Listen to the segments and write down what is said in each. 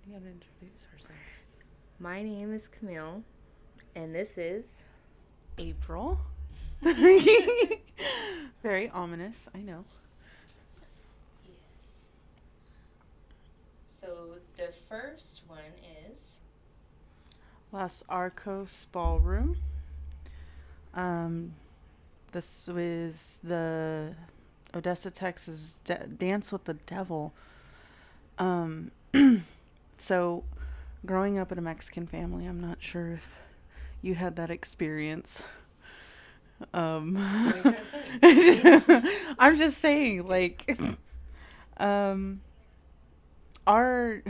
You gotta introduce herself. My name is Camille, and this is. April. Very ominous, I know. Yes. So the first one is. Las Arcos Ballroom. Um, this was the Odessa, Texas Dance with the Devil. Um, so, growing up in a Mexican family, I'm not sure if you had that experience. What are you trying to say? I'm just saying, like, um, our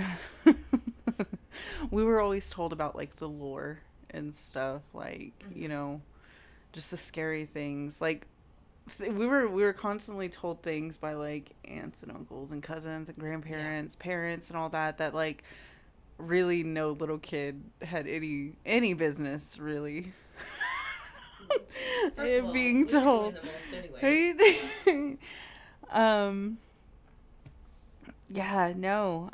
we were always told about like the lore and stuff, like just the scary things. Like we were constantly told things by like aunts and uncles and cousins and grandparents, parents, and all that like really no little kid had any business really. First of all, being we were told. doing the most anyway. um yeah, no.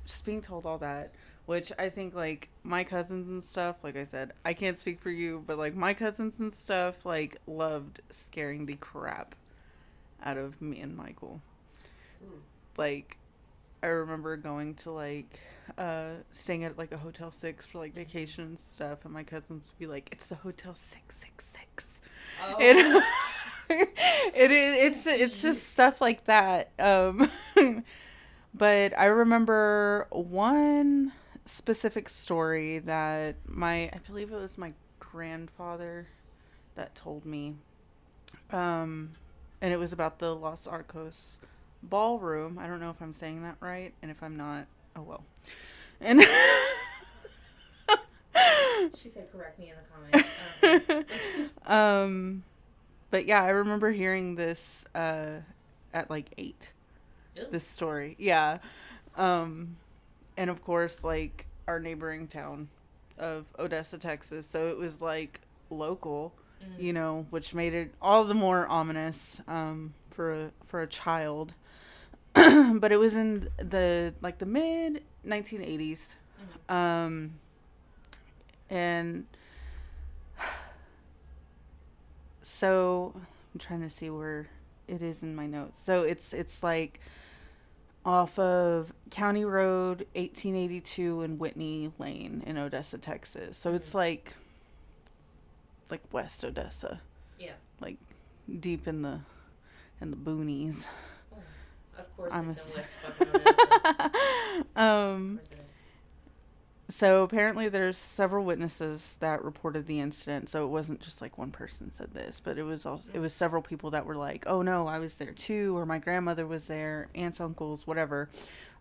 Just being told all that, which I think like my cousins and stuff, like I said, I can't speak for you, but like my cousins and stuff like loved scaring the crap out of me and Michael. Ooh. Like I remember going to like staying at like a Hotel 6 for like vacation and stuff, and my cousins would be like, "It's the Hotel 666." Oh. And it's just stuff like that. But I remember one specific story that I believe it was my grandfather that told me. And it was about the Los Arcos Ballroom. I don't know if I'm saying that right, and if I'm not, oh well. And She said, "Correct me in the comments." but yeah, I remember hearing this at like 8. Ew. This story, yeah. Um, and of course, like our neighboring town of Odessa, Texas. So it was like local, which made it all the more ominous for a child. But it was in the like the mid 1980s, and so I'm trying to see where it is in my notes. So it's like off of County Road 1882 and Whitney Lane in Odessa, Texas. So it's like West Odessa. Yeah. Like deep in the boonies. Oh, of course I'm it's in West fucking Odessa. Of course it is. So apparently there's several witnesses that reported the incident. So it wasn't just like one person said this, but it was also, it was several people that were like, "Oh no, I was there too," or "My grandmother was there, aunts, uncles, whatever."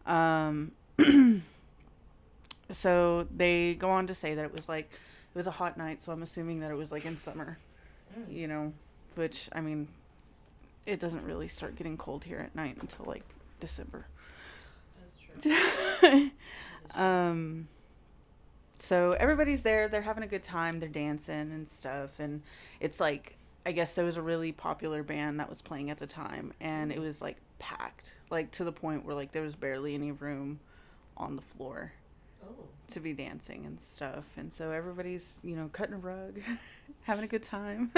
Um, so they go on to say that it was a hot night. So I'm assuming that it was like in summer, which I mean, it doesn't really start getting cold here at night until like December. That's true. So everybody's there, they're having a good time, they're dancing and stuff, and it's like, I guess there was a really popular band that was playing at the time, and it was like packed, like to the point where like there was barely any room on the floor to be dancing and stuff. And so everybody's, cutting a rug, having a good time.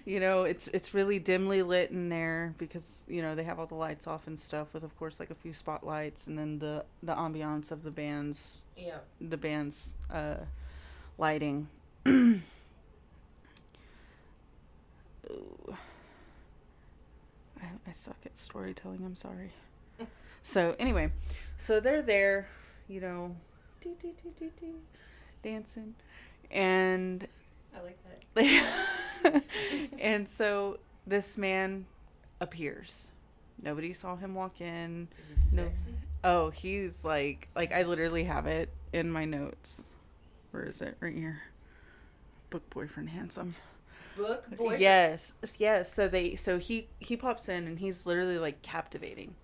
It's really dimly lit in there because, they have all the lights off and stuff with, of course, like a few spotlights, and then the ambiance of the band's lighting. Ooh. I suck at storytelling, I'm sorry. So anyway, so they're there, dancing, and I like that. and so this man appears. Nobody saw him walk in. Is he sexy? Oh, he's like I literally have it in my notes. Where is it? Right here. Book boyfriend handsome. Book boyfriend. Yes. So he pops in and he's literally like captivating.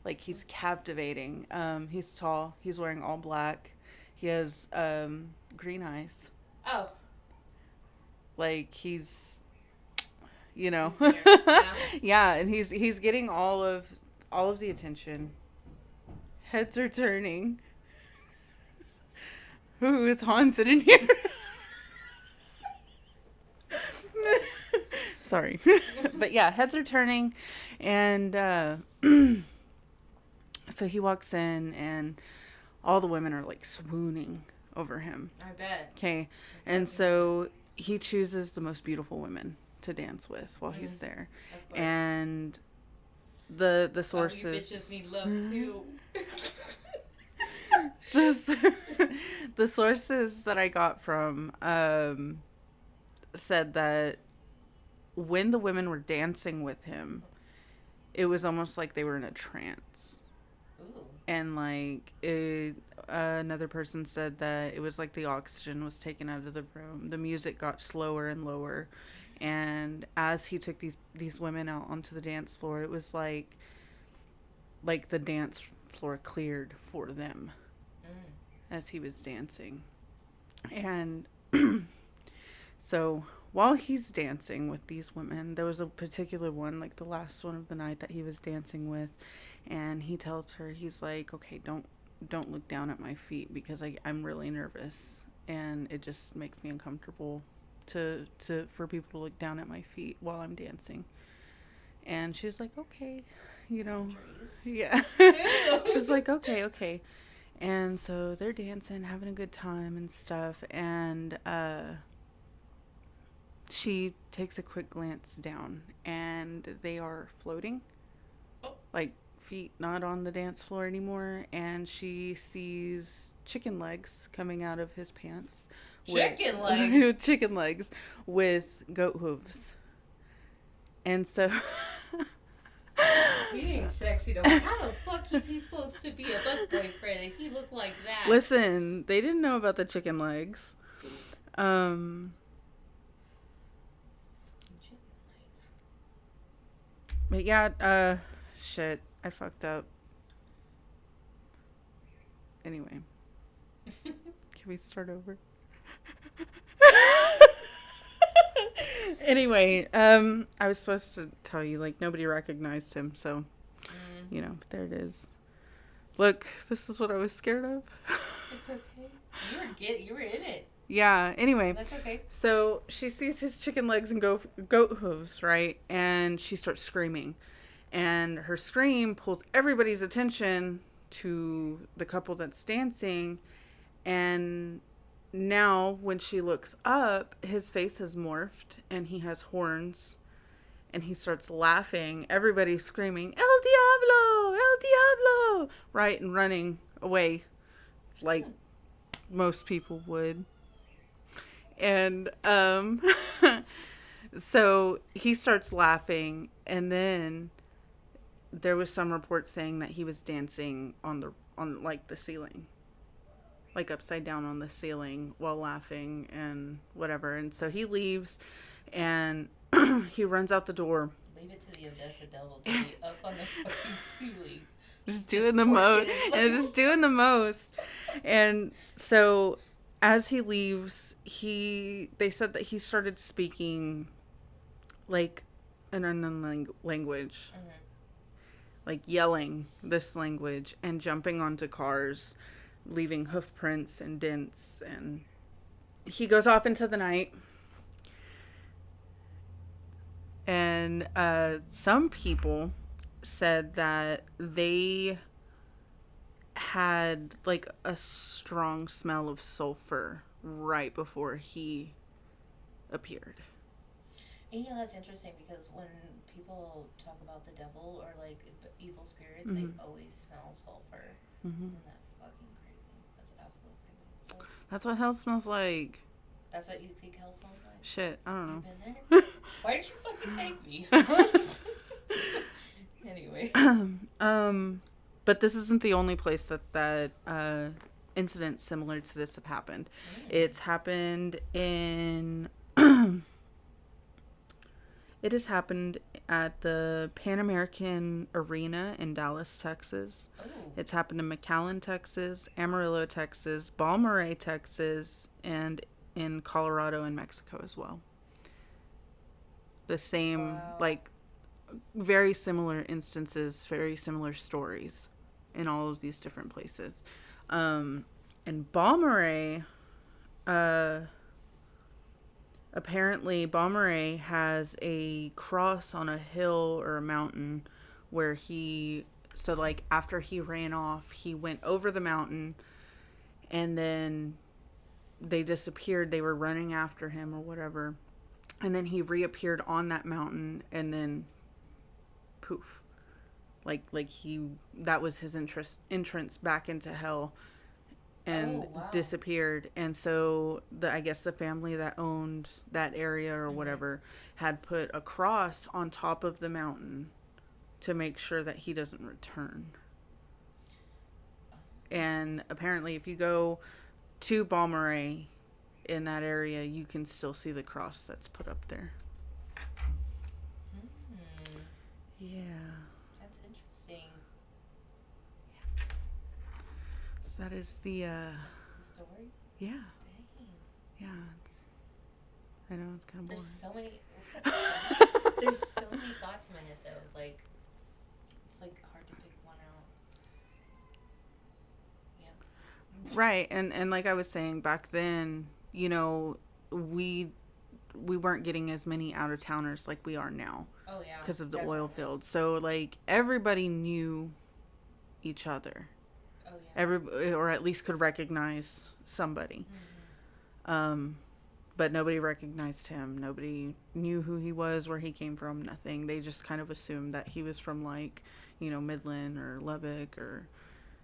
Like he's captivating. He's tall. He's wearing all black. He has green eyes. Oh. Like he's He's there. Yeah. yeah, and he's getting all of the attention, Heads are turning. Who is haunted in here? Sorry. But yeah, heads are turning. And so he walks in, and all the women are like swooning over him. I bet. Okay. And so he chooses the most beautiful women to dance with while he's there. Of course. And the sources. Oh, you bitches need love too. The sources that I got from said that when the women were dancing with him, it was almost like they were in a trance. Ooh. And like another person said that it was like the oxygen was taken out of the room. The music got slower and lower, and as he took these women out onto the dance floor, it was like the dance floor cleared for them as he was dancing. And so while he's dancing with these women, there was a particular one, like the last one of the night that he was dancing with, and he tells her, he's like, okay, don't look down at my feet, because I'm really nervous, and it just makes me uncomfortable for people to look down at my feet while I'm dancing. And she's like, okay, yeah. She's like, okay. And so they're dancing, having a good time and stuff. And she takes a quick glance down, and they are floating. Like, feet not on the dance floor anymore. And she sees chicken legs coming out of his pants. Chicken legs? Chicken legs with goat hooves. And so... He ain't sexy though. How the fuck is he supposed to be a butt boyfriend if he looked like that? Listen, they didn't know about the chicken legs. Chicken legs. But yeah, shit, I fucked up. Anyway. Can we start over? Anyway, I was supposed to tell you, like, nobody recognized him, so, there it is. Look, this is what I was scared of. It's okay. You were in it. Yeah, anyway. That's okay. So, she sees his chicken legs and goat hooves, right? And she starts screaming. And her scream pulls everybody's attention to the couple that's dancing, and... Now, when she looks up, his face has morphed, and he has horns, and he starts laughing. Everybody's screaming, El Diablo! El Diablo! Right, and running away like most people would. And so he starts laughing, and then there was some reports saying that he was dancing on the ceiling. Like upside down on the ceiling while laughing and whatever. And so he leaves, and he runs out the door. Leave it to the Odessa devil to be up on the fucking ceiling. Just doing the most. And just doing the most. And so as he leaves, they said that he started speaking like an unknown language. Mm-hmm. Like yelling this language and jumping onto cars, leaving hoof prints and dents, and he goes off into the night. And some people said that they had like a strong smell of sulfur right before he appeared. And that's interesting, because when people talk about the devil or like evil spirits, they always smell sulfur. Isn't that fucking crazy? That's absolutely crazy. So, that's what hell smells like. That's what you think hell smells like? Shit, I don't know. You been there? Why did you fucking take me? Anyway. But this isn't the only place that incidents similar to this have happened. It's happened in... It has happened at the Pan American Arena in Dallas, Texas. Oh. It's happened in McAllen, Texas, Amarillo, Texas, Balmorhea, Texas, and in Colorado and Mexico as well. The same, like, very similar instances, very similar stories. in all of these different places. And Balmorhea, apparently Balmorhea has a cross on a hill or a mountain where so like after he ran off, he went over the mountain, and then they disappeared. They were running after him or whatever. And then he reappeared on that mountain, and then poof. That was his entrance back into hell, and disappeared. And so I guess the family that owned that area or whatever had put a cross on top of the mountain to make sure that he doesn't return. And apparently if you go to Balmorhea in that area, you can still see the cross that's put up there. Yeah. That's interesting. Yeah. So that is the story? Yeah. Dang. Yeah, I know it's kind of boring. There's so many thoughts in my head though. Like, it's like hard to pick one out. Yeah. Right, and like I was saying back then, you know, we weren't getting as many out of towners like we are now. Oh yeah. Because of the oil field. So like everybody knew each other. Oh yeah. Or at least could recognize somebody. But nobody recognized him. Nobody knew who he was, where he came from, nothing. They just kind of assumed that he was from like, you know, Midland or Lubbock or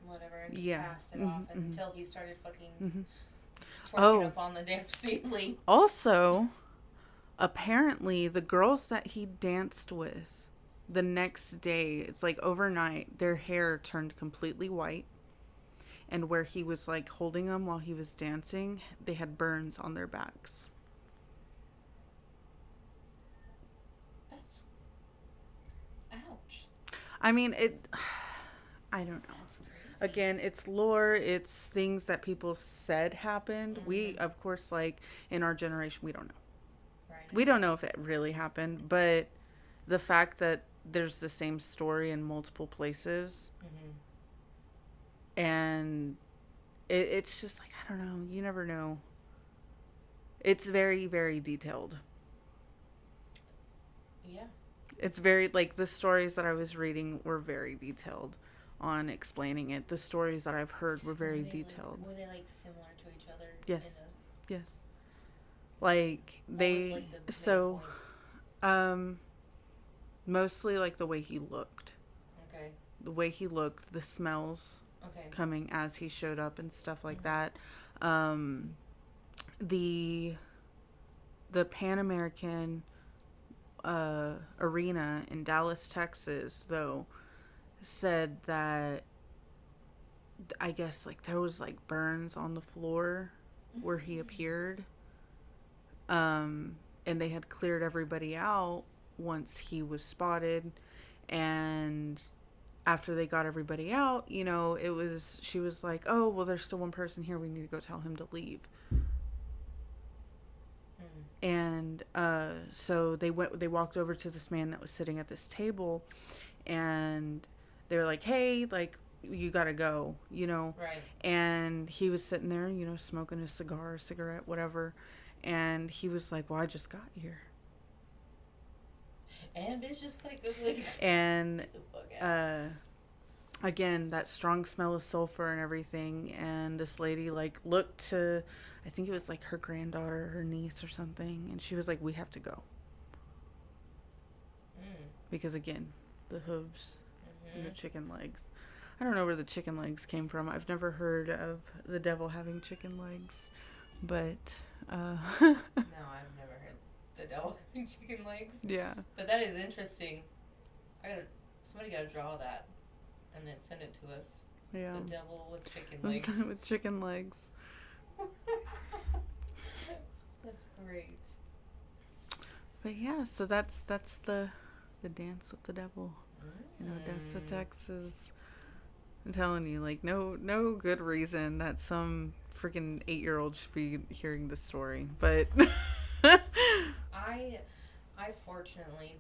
whatever, and just passed it off until he started fucking twerking up on the damn ceiling. Also, apparently the girls that he danced with the next day, it's like overnight, their hair turned completely white, and where he was like holding them while he was dancing, they had burns on their backs. That's ouch. I mean, I don't know. That's crazy. Again, it's lore, it's things that people said happened. We, of course, like in our generation, we don't know. We don't know if it really happened, but the fact that there's the same story in multiple places, and it's just like, I don't know, you never know. It's very, very detailed. Yeah. It's very, like, the stories that I was reading were very detailed on explaining it. The stories that I've heard were very detailed. Were they, like, similar to each other? Yes. Yes. Like, mostly like the way he looked. Okay. The way he looked, the smells coming as he showed up and stuff like that. The Pan American arena in Dallas, Texas, though, said that I guess like there was like burns on the floor where he appeared. And they had cleared everybody out once he was spotted, and after they got everybody out, you know, she was like, oh, well, there's still one person here, we need to go tell him to leave. And so they walked over to this man that was sitting at this table, and they were like, hey, like, you gotta go, you know. Right. And he was sitting there, you know, smoking his cigarette, whatever. And he was like, well, I just got here. And bitch just like and again, that strong smell of sulfur and everything. And this lady like looked to, I think it was like her granddaughter, her niece or something. And she was like, we have to go. Because again, the hooves and the chicken legs. I don't know where the chicken legs came from. I've never heard of the devil having chicken legs. But no, I've never heard the devil having chicken legs. Yeah. But that is interesting. Somebody gotta draw that and then send it to us. Yeah. The devil with chicken legs. With chicken legs. That's great. But yeah, so that's the dance with the devil in Odessa, Texas. I'm telling you, like, no good reason that some freaking 8-year-old should be hearing this story, but I fortunately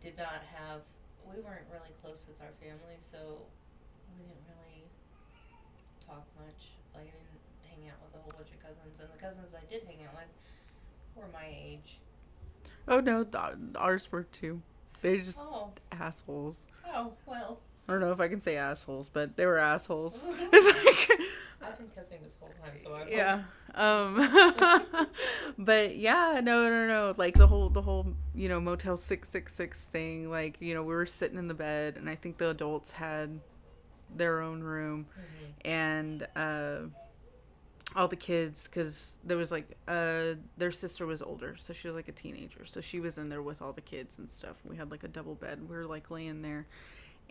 we weren't really close with our family, so we didn't really talk much. Like, I didn't hang out with a whole bunch of cousins. And the cousins I did hang out with were my age. Oh no, ours were too. They're just Oh. assholes. Oh, well. I don't know if I can say assholes, but they were assholes. I've been cussing this whole time, so I yeah. But yeah, no. Like the whole, Motel 666 thing. Like, we were sitting in the bed, and I think the adults had their own room, and all the kids, because there was like their sister was older, so she was like a teenager, so she was in there with all the kids and stuff. We had like a double bed. We were like laying there,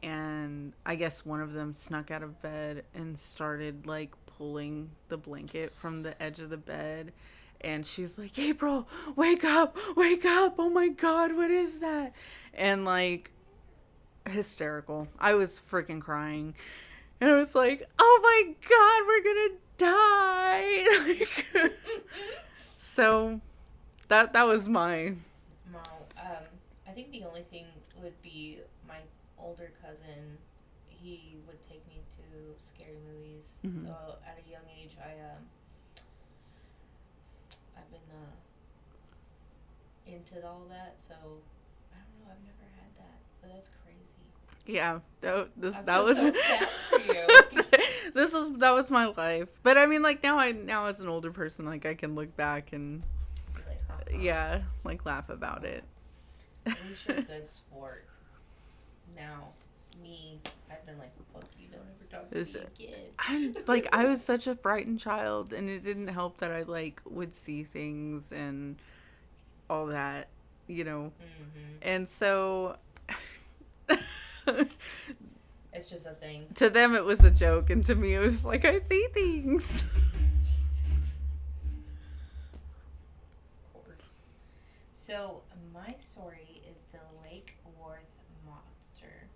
and I guess one of them snuck out of bed and started like pulling the blanket from the edge of the bed, and she's like, April, wake up, oh my god, what is that? And like, hysterical. I was freaking crying, and I was like, oh my god, we're gonna die. So that was my I think the only thing would be my older cousin. He would take me to scary movies. So at a young age, I've been into all that. So I don't know. I've never had that, but that's crazy. Yeah, that was so sad for you. that was my life. But I mean, like, now as an older person, like, I can look back and Like, yeah, like, laugh about it. At least you're a good sport. Now, me, I've been like, fuck you, don't ever talk to me again. I was such a frightened child, and it didn't help that I like would see things and all that, and so. It's just a thing. To them, it was a joke, and to me, it was like, I see things. Jesus Christ. Of course. So, my story is the Lake Worth monster.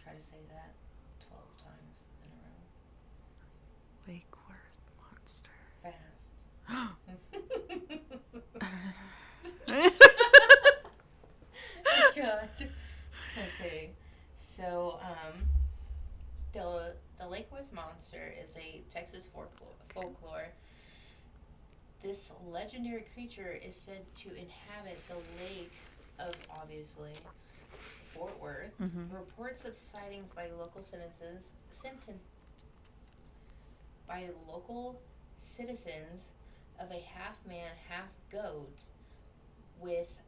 Try to say that 12 times in a row. Lake Worth monster. Fast. God. Okay. So, the Lake Worth monster is a Texas folklore. This legendary creature is said to inhabit the lake of, obviously, Fort Worth. Reports of sightings by local citizens of a half-man, half-goat with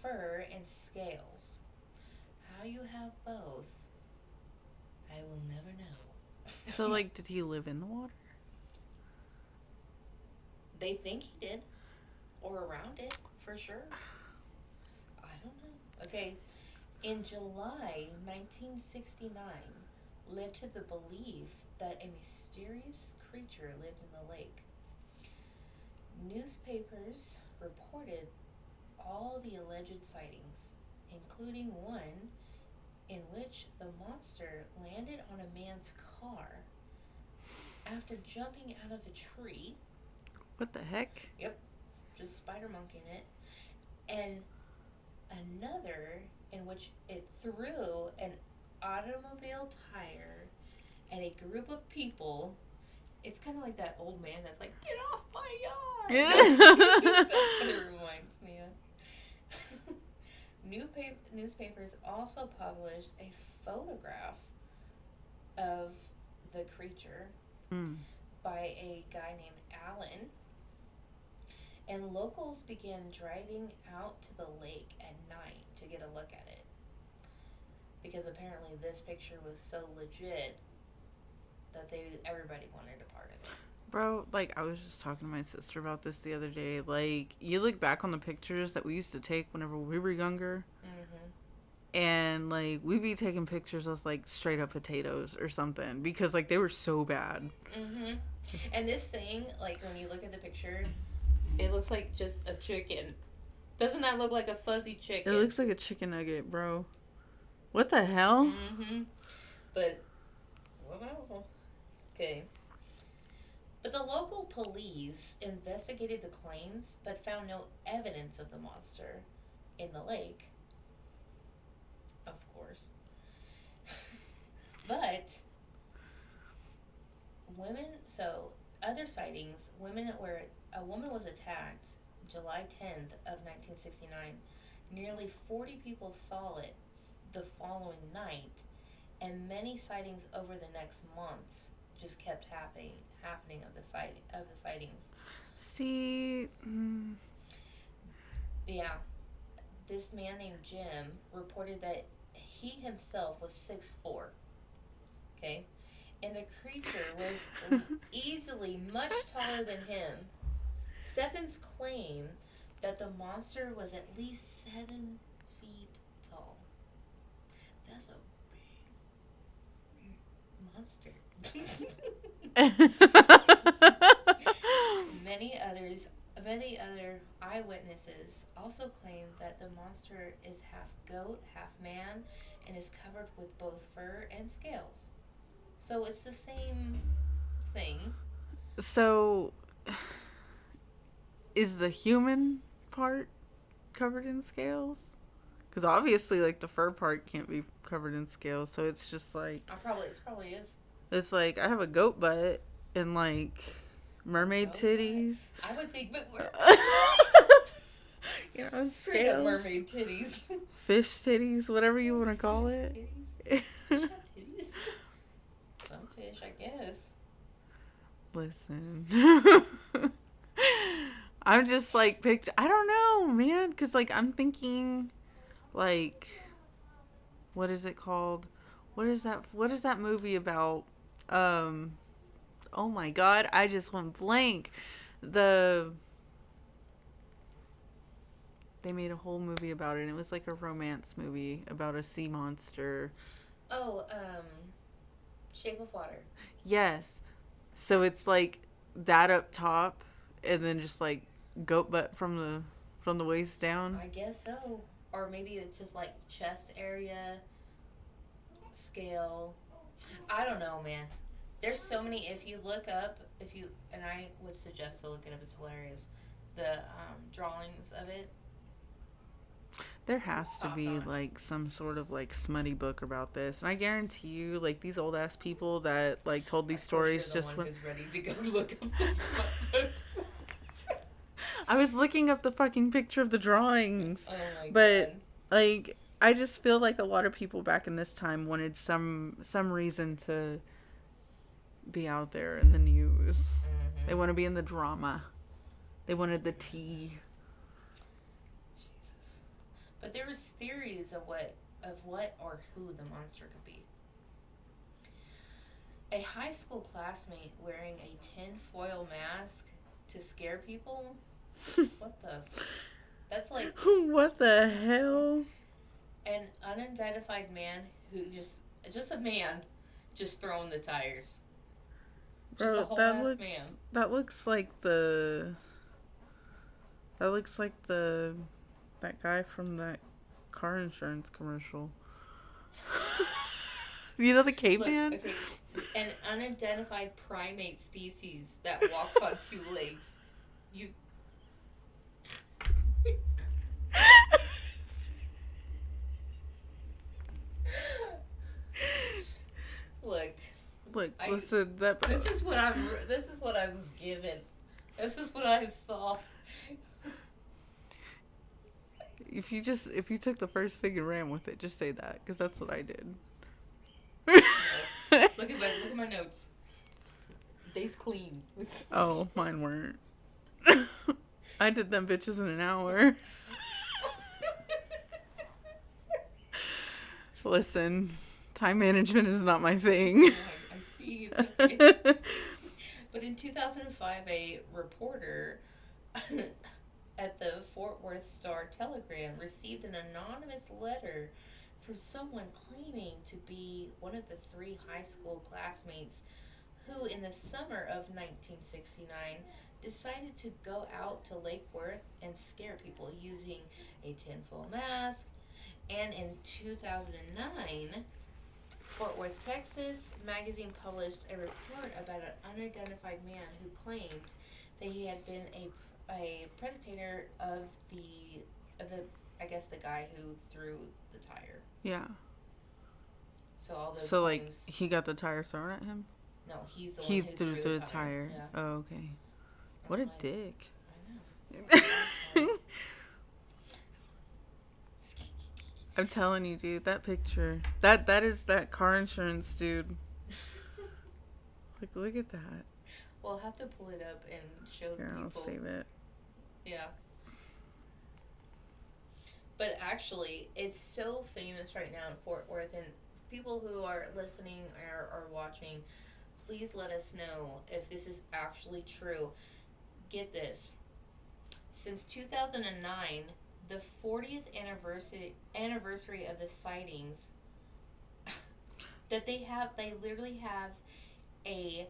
fur and scales. How you have both, I will never know. So, like, did he live in the water? They think he did. Or around it, for sure. I don't know. Okay. In July 1969, led to the belief that a mysterious creature lived in the lake. Newspapers reported all the alleged sightings, including one in which the monster landed on a man's car after jumping out of a tree. What the heck? Yep, just spider monkeying it. And another in which it threw an automobile tire and a group of people. It's kind of like that old man that's like, get off my yard! That's what it reminds me of. Newspapers also published a photograph of the creature by a guy named Alan, and locals began driving out to the lake at night to get a look at it, because apparently this picture was so legit that everybody wanted a part of it. Bro, like, I was just talking to my sister about this the other day. Like, you look back on the pictures that we used to take whenever we were younger, and, like, we'd be taking pictures of, like, straight up potatoes or something, because, like, they were so bad. And this thing, like, when you look at the picture, it looks like just a chicken. Doesn't that look like a fuzzy chicken? It looks like a chicken nugget, bro. What the hell? But, whatever. Okay. But the local police investigated the claims, but found no evidence of the monster in the lake. Of course. But women. So other sightings, a woman was attacked July 10th of 1969. Nearly 40 people saw it the following night, and many sightings over the next months just kept happening of the sightings. See, Yeah, this man named Jim reported that he himself was 6'4". Okay, and the creature was easily much taller than him. Steffens claimed that the monster was at least 7 feet tall. That's a big monster. Many other eyewitnesses also claim that the monster is half goat, half man, and is covered with both fur and scales. So it's the same thing. so is the human part covered in scales? Because obviously, like, the fur part can't be covered in scales, so it's just like It probably is. it's like I have a goat butt and like mermaid titties. I would think, but You know, straight up scales, mermaid titties. fish titties, whatever you want to call Fish it. titties. Fish have titties. Some fish, I guess. Listen. I'm just like I don't know, man, because like I'm thinking like what is it called? What is that movie about? Oh my god, I just went blank. The They made a whole movie about it, and it was like a romance movie about a sea monster. Oh, Shape of Water. Yes. So it's like that up top and then just like goat butt from the waist down. I guess so. Or maybe it's just like chest area, scale. I don't know, man. There's so many. And I would suggest to look it up. It's hilarious. The drawings of it. There has to Top be notch. like some sort of like smutty book about this. And I guarantee you, like these old ass people that like told these stories You're the just one who's ready to go look up this smut book. I was looking up the fucking picture of the drawings. Oh my but god. like I just feel like a lot of people back in this time wanted some reason to be out there in the news. Mm-hmm. They want to be in the drama. They wanted the tea. Jesus. But there was theories of what or who the monster could be. A high school classmate wearing a tinfoil mask to scare people. What the? That's like What the hell? an unidentified man who just a man just throwing the tires. Just Bro, a whole ass man. That looks like that guy from that car insurance commercial. You know the caveman? Look, okay. An unidentified primate species that walks on two legs. You. Look, listen. This is what I was given. This is what I saw. If you took the first thing and ran with it, just say that, because that's what I did. Look at my notes. They's clean. Oh, mine weren't. I did them bitches in an hour. Listen, time management is not my thing. I see. It's okay. But in 2005, a reporter at the Fort Worth Star-Telegram received an anonymous letter from someone claiming to be one of the 3 high school classmates who, in the summer of 1969, decided to go out to Lake Worth and scare people using a tinfoil mask. And in 2009, Fort Worth, Texas magazine published a report about an unidentified man who claimed that he had been a predator of the I guess the guy who threw the tire. Yeah. So all those So claims, like he got the tire thrown at him? No, he's the one He who threw the the tire. tire. Yeah. Oh, okay. What a dick. I know. I'm telling you, dude, that picture. That is that car insurance, dude. Like, look at that. We'll have to pull it up and show Here, people. I'll save it. Yeah. But actually, it's so famous right now in Fort Worth, and people who are listening or watching, please let us know if this is actually true. Get this. Since 2009, the 40th anniversary of the sightings, that they literally have a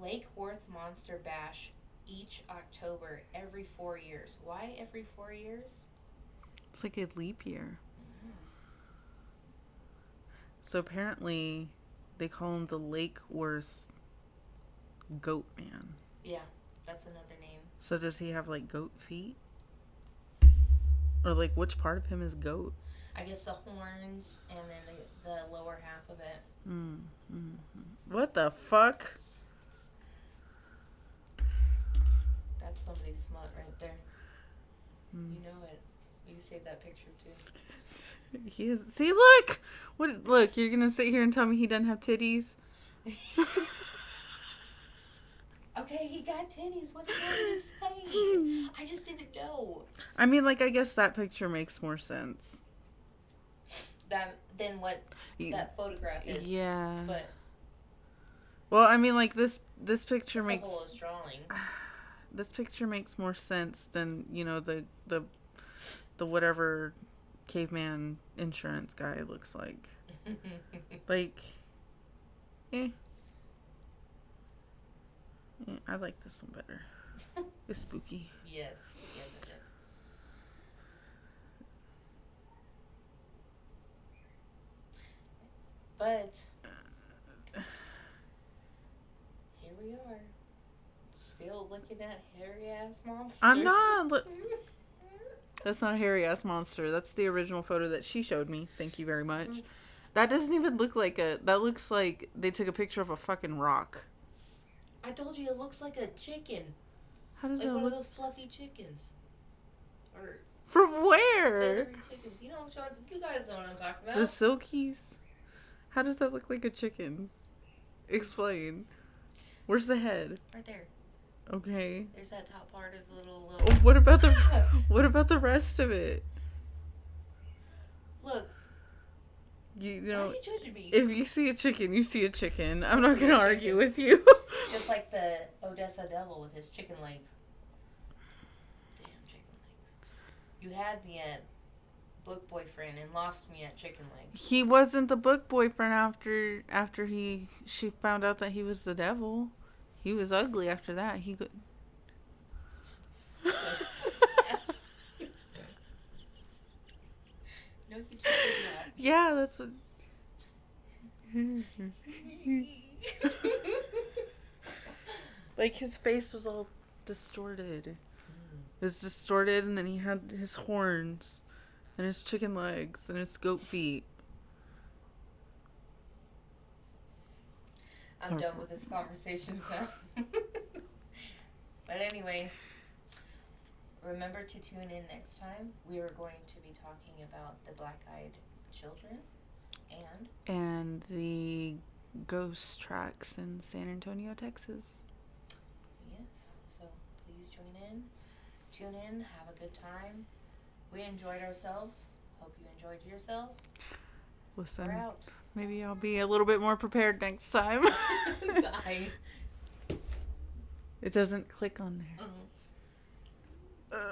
Lake Worth Monster Bash each October every 4 years. Why every 4 years? It's like a leap year. So apparently, they call him the Lake Worth Goat Man. Yeah, that's another name. So does he have like goat feet? Or like which part of him is goat? I guess the horns and then the lower half of it. What the fuck? That's somebody's smut right there. You know it. You can save that picture too. He is. See, look. Look, you're gonna sit here and tell me he doesn't have titties? Okay, he got titties. What do you want me to say? I just didn't know. I mean, like, I guess that picture makes more sense. Than what that photograph is. Yeah. But. Well, I mean, like this picture makes. A whole drawing. This picture makes more sense than, you know, the whatever caveman insurance guy looks like. Like, I like this one better. It's spooky. Yes, it is. But here we are, still looking at hairy ass monsters. I'm not. That's not a hairy ass monster. That's the original photo that she showed me. Thank you very much. That doesn't even look like that looks like they took a picture of a fucking rock. I told you it looks like a chicken. How does like that one look? of those fluffy chickens. Or from where? feathery chickens. You know, you guys know what I'm talking about. The silkies. How does that look like a chicken? Explain. Where's the head? Right there. Okay. There's that top part of the little. What about the rest of it? Look. You know, why are you judging me? if you see a chicken, you see a chicken. I'm not gonna argue with you. Just like the Odessa devil with his chicken legs. Damn chicken legs. You had me at book boyfriend and lost me at chicken legs. He wasn't the book boyfriend after she found out that he was the devil. He was ugly after that. He could. No, you just did not. Yeah, that's a. Like his face was all distorted. It was distorted, and then he had his horns, and his chicken legs, and his goat feet. I'm done with this conversations now. But anyway, remember to tune in next time. We are going to be talking about the black-eyed children and the ghost tracks in San Antonio, Texas. Yes, so please tune in, have a good time. We enjoyed ourselves. Hope you enjoyed yourself. Listen, we're out. Maybe I'll be a little bit more prepared next time. Bye. It doesn't click on there. Mm-hmm.